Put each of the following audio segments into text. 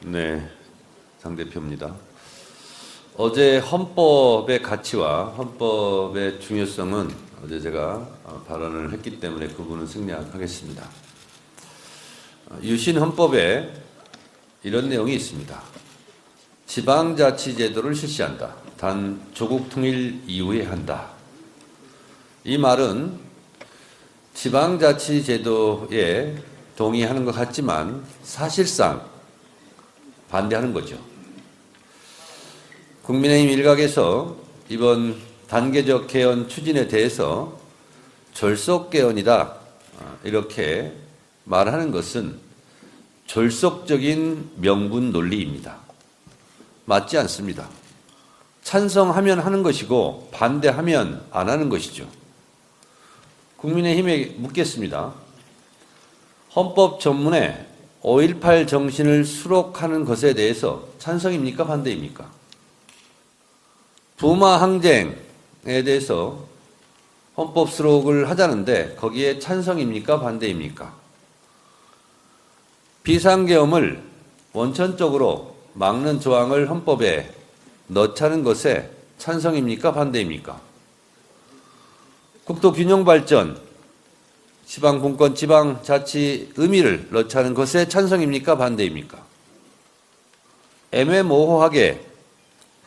네, 장 대표입니다. 어제 헌법의 가치와 헌법의 중요성은 어제 제가 발언을 했기 때문에 그 부분은 생략하겠습니다. 유신 헌법에 이런 내용이 있습니다. 지방자치제도를 실시한다. 단 조국 통일 이후에 한다. 이 말은 지방자치제도에 동의하는 것 같지만 사실상 반대하는 거죠. 국민의힘 일각에서 이번 단계적 개헌 추진에 대해서 졸속 개헌이다 이렇게 말하는 것은 졸속적인 명분 논리입니다. 맞지 않습니다. 찬성하면 하는 것이고 반대하면 안 하는 것이죠. 국민의힘에 묻겠습니다. 헌법 전문에 5.18 정신을 수록하는 것에 대해서 찬성입니까? 반대입니까? 부마 항쟁에 대해서 헌법 수록을 하자는데 거기에 찬성입니까? 반대입니까? 비상계엄을 원천적으로 막는 조항을 헌법에 넣자는 것에 찬성입니까? 반대입니까? 국토균형발전, 지방분권, 지방자치 의미를 넣자는 것에 찬성입니까? 반대입니까? 애매모호하게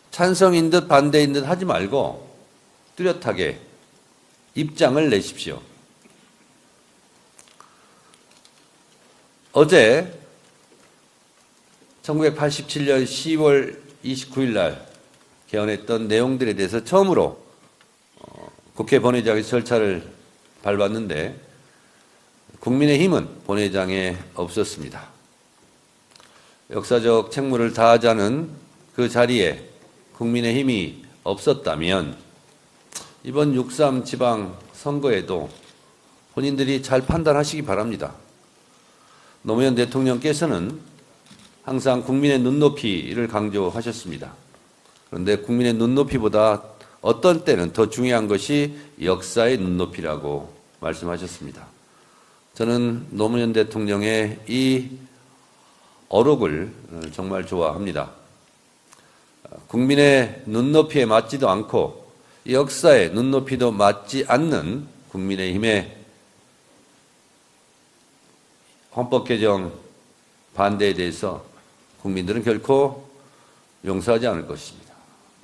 찬성인 듯 반대인 듯 하지 말고 뚜렷하게 입장을 내십시오. 어제 1987년 10월 29일 날 개헌했던 내용들에 대해서 처음으로 국회 본회의장에서 절차를 밟았는데 국민의힘은 본회의장에 없었습니다. 역사적 책무를 다하자는 그 자리에 국민의힘이 없었다면 이번 6.3 지방선거에도 본인들이 잘 판단하시기 바랍니다. 노무현 대통령께서는 항상 국민의 눈높이를 강조하셨습니다. 그런데 국민의 눈높이보다 어떤 때는 더 중요한 것이 역사의 눈높이라고 말씀하셨습니다. 저는 노무현 대통령의 이 어록을 정말 좋아합니다. 국민의 눈높이에 맞지도 않고 역사의 눈높이도 맞지 않는 국민의힘의 헌법 개정 반대에 대해서 국민들은 결코 용서하지 않을 것입니다.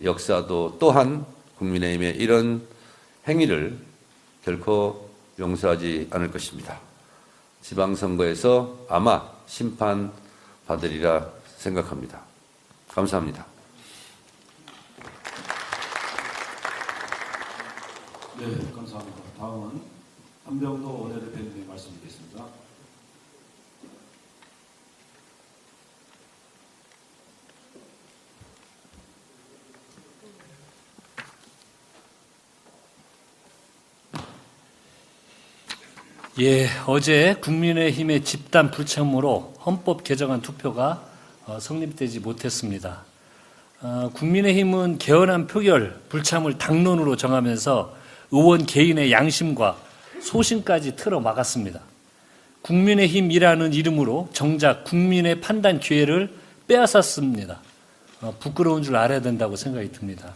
역사도 또한 국민의힘의 이런 행위를 결코 용서하지 않을 것입니다. 지방선거에서 아마 심판받으리라 생각합니다. 감사합니다. 네, 감사합니다. 다음은 한병도 원내대표님의 말씀 드리겠습니다. 예, 어제 국민의힘의 집단 불참으로 헌법 개정안 투표가 성립되지 못했습니다. 국민의힘은 개헌안 표결 불참을 당론으로 정하면서 의원 개인의 양심과 소신까지 틀어 막았습니다. 국민의힘이라는 이름으로 정작 국민의 판단 기회를 빼앗았습니다. 부끄러운 줄 알아야 된다고 생각이 듭니다.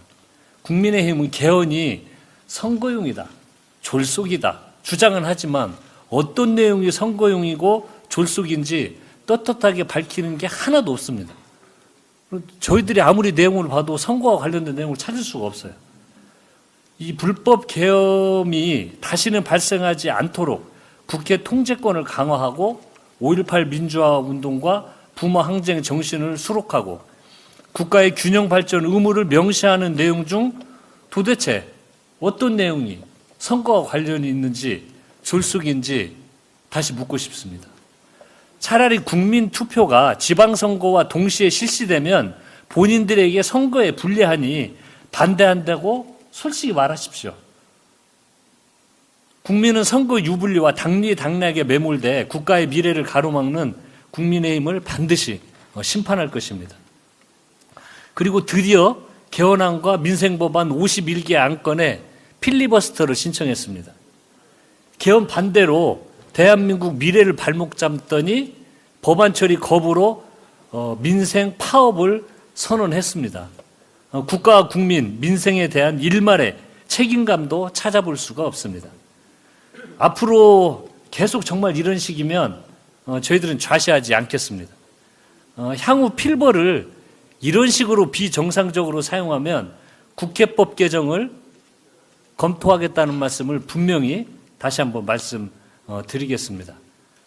국민의힘은 개헌이 선거용이다, 졸속이다 주장은 하지만 어떤 내용이 선거용이고 졸속인지 떳떳하게 밝히는 게 하나도 없습니다. 저희들이 아무리 내용을 봐도 선거와 관련된 내용을 찾을 수가 없어요. 이 불법 계엄이 다시는 발생하지 않도록 국회 통제권을 강화하고 5.18 민주화 운동과 부마 항쟁 정신을 수록하고 국가의 균형 발전 의무를 명시하는 내용 중 도대체 어떤 내용이 선거와 관련이 있는지 졸속인지 다시 묻고 싶습니다. 차라리 국민 투표가 지방선거와 동시에 실시되면 본인들에게 선거에 불리하니 반대한다고 솔직히 말하십시오. 국민은 선거 유불리와 당리당략에 매몰돼 국가의 미래를 가로막는 국민의힘을 반드시 심판할 것입니다. 그리고 드디어 개헌안과 민생법안 51개 안건에 필리버스터를 신청했습니다. 개헌 반대로 대한민국 미래를 발목 잡더니 법안 처리 거부로 민생 파업을 선언했습니다. 국가와 국민, 민생에 대한 일말의 책임감도 찾아볼 수가 없습니다. 앞으로 계속 정말 이런 식이면 저희들은 좌시하지 않겠습니다. 향후 필벌을 이런 식으로 비정상적으로 사용하면 국회법 개정을 검토하겠다는 말씀을 분명히 다시 한번 말씀드리겠습니다.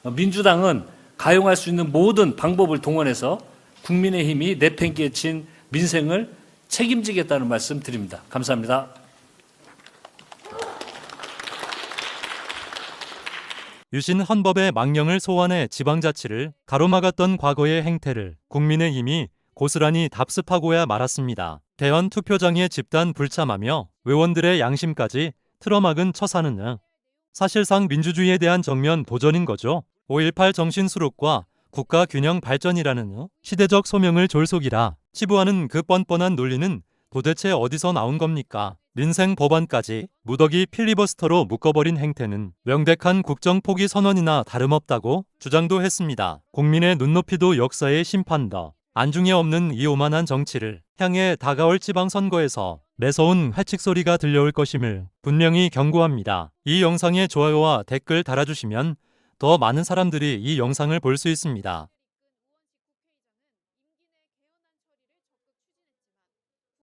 민주당은 가용할 수 있는 모든 방법을 동원해서 국민의힘이 내팽개에 친 민생을 책임지겠다는 말씀 드립니다. 감사합니다. 유신 헌법의 망령을 소환해 지방자치를 가로막았던 과거의 행태를 국민의힘이 고스란히 답습하고야 말았습니다. 대원 투표장에 집단 불참하며 의원들의 양심까지 틀어막은 처사는 사실상 민주주의에 대한 정면 도전인 거죠. 5.18 정신수록과 국가균형 발전이라는 시대적 소명을 졸속이라 치부하는 그 뻔뻔한 논리는 도대체 어디서 나온 겁니까? 민생 법안까지 무더기 필리버스터로 묶어버린 행태는 명백한 국정 포기 선언이나 다름없다고 주장도 했습니다. 국민의 눈높이도 역사의 심판더. 안중에 없는 이 오만한 정치를 향해 다가올 지방선거에서 매서운 회칙 소리가 들려올 것임을 분명히 경고합니다. 이 영상에 좋아요와 댓글 달아주시면 더 많은 사람들이 이 영상을 볼 수 있습니다.